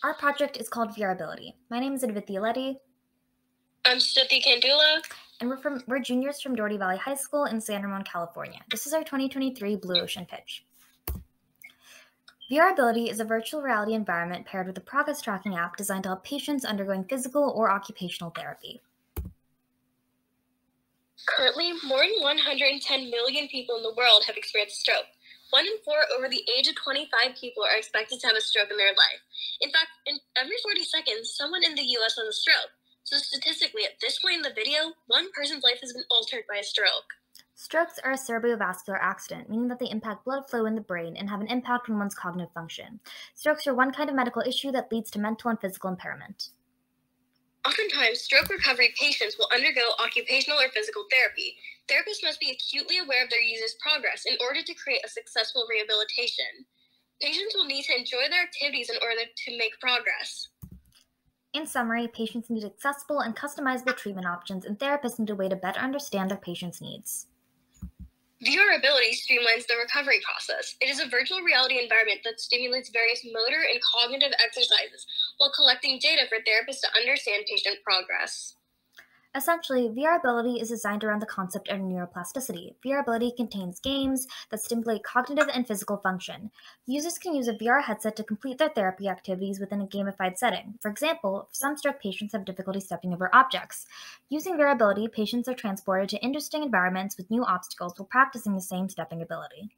Our project is called VRAbility. My name is Adviti Aleti, I'm Stuthi Kandula. and we're juniors from Dougherty Valley High School in San Ramon, California. This is our 2023 Blue Ocean pitch. VRAbility is a virtual reality environment paired with a progress tracking app designed to help patients undergoing physical or occupational therapy. Currently, more than 110 million people in the world have experienced stroke. 1 in 4 over the age of 25 people are expected to have a stroke in their life. In fact, in every 40 seconds, someone in the U.S. has a stroke. So statistically, at this point in the video, one person's life has been altered by a stroke. Strokes are a cerebrovascular accident, meaning that they impact blood flow in the brain and have an impact on one's cognitive function. Strokes are one kind of medical issue that leads to mental and physical impairment. Oftentimes, stroke recovery patients will undergo occupational or physical therapy. Therapists must be acutely aware of their users' progress in order to create a successful rehabilitation. Patients will need to enjoy their activities in order to make progress. In summary, patients need accessible and customizable treatment options, and therapists need a way to better understand their patients' needs. VRAbility streamlines the recovery process. It is a virtual reality environment that stimulates various motor and cognitive exercises while collecting data for therapists to understand patient progress. Essentially, VRAbility is designed around the concept of neuroplasticity. VRAbility contains games that stimulate cognitive and physical function. Users can use a VR headset to complete their therapy activities within a gamified setting. For example, some stroke patients have difficulty stepping over objects. Using VRAbility, patients are transported to interesting environments with new obstacles while practicing the same stepping ability.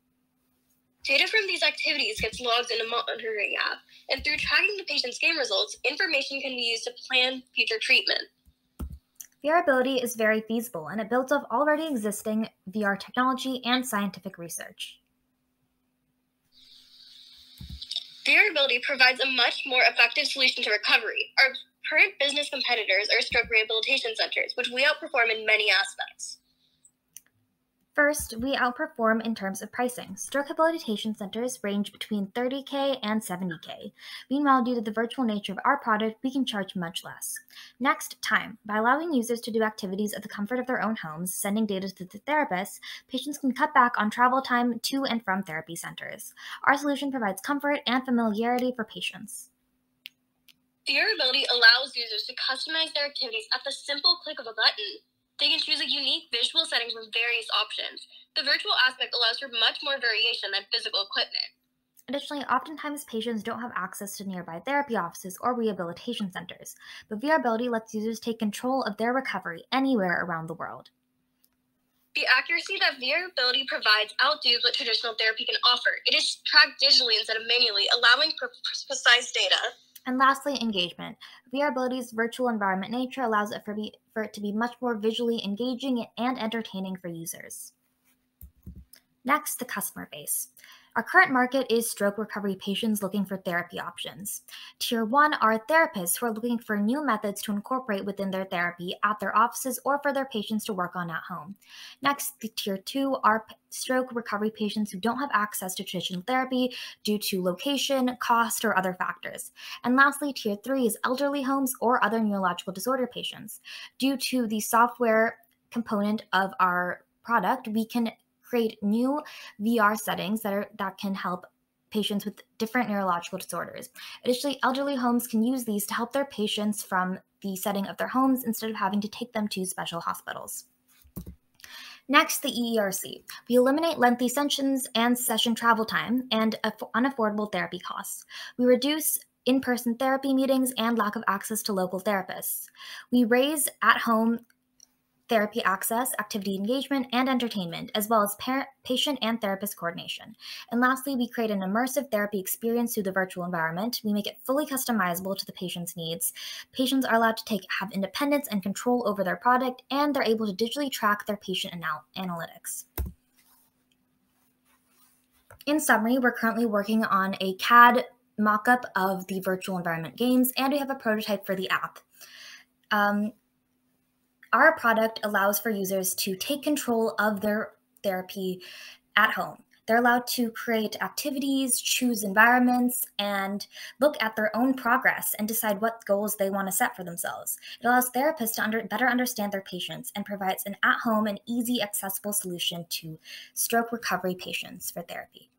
Data from these activities gets logged in a monitoring app, and through tracking the patient's game results, information can be used to plan future treatment. VRAbility is very feasible, and it builds off already existing VR technology and scientific research. VRAbility provides a much more effective solution to recovery. Our current business competitors are stroke rehabilitation centers, which we outperform in many aspects. First, we outperform in terms of pricing. Stroke rehabilitation centers range between $30K and $70K. Meanwhile, due to the virtual nature of our product, we can charge much less. Next, time. By allowing users to do activities at the comfort of their own homes, sending data to the therapist, patients can cut back on travel time to and from therapy centers. Our solution provides comfort and familiarity for patients. VRAbility allows users to customize their activities at the simple click of a button. They can choose a unique visual setting from various options. The virtual aspect allows for much more variation than physical equipment. Additionally, oftentimes patients don't have access to nearby therapy offices or rehabilitation centers, but VRAbility lets users take control of their recovery anywhere around the world. The accuracy that VRAbility provides outdoes what traditional therapy can offer. It is tracked digitally instead of manually, allowing for precise data. And lastly, engagement. VRAbility's virtual environment nature allows it for it to be much more visually engaging and entertaining for users. Next, the customer base. Our current market is stroke recovery patients looking for therapy options. Tier 1 are therapists who are looking for new methods to incorporate within their therapy at their offices or for their patients to work on at home. Next, the Tier 2 are stroke recovery patients who don't have access to traditional therapy due to location, cost, or other factors. And lastly, Tier 3 is elderly homes or other neurological disorder patients. Due to the software component of our product, we can create new VR settings that can help patients with different neurological disorders. Additionally, elderly homes can use these to help their patients from the setting of their homes instead of having to take them to special hospitals. Next, the EERC. We eliminate lengthy sessions and session travel time and unaffordable therapy costs. We reduce in-person therapy meetings and lack of access to local therapists. We raise at-home therapy access, activity engagement, and entertainment, as well as patient and therapist coordination. And lastly, we create an immersive therapy experience through the virtual environment. We make it fully customizable to the patient's needs. Patients are allowed to have independence and control over their product, and they're able to digitally track their patient analytics. In summary, we're currently working on a CAD mock-up of the virtual environment games, and we have a prototype for the app. Our product allows for users to take control of their therapy at home. They're allowed to create activities, choose environments, and look at their own progress and decide what goals they want to set for themselves. It allows therapists to better understand their patients and provides an at-home and easy, accessible solution to stroke recovery patients for therapy.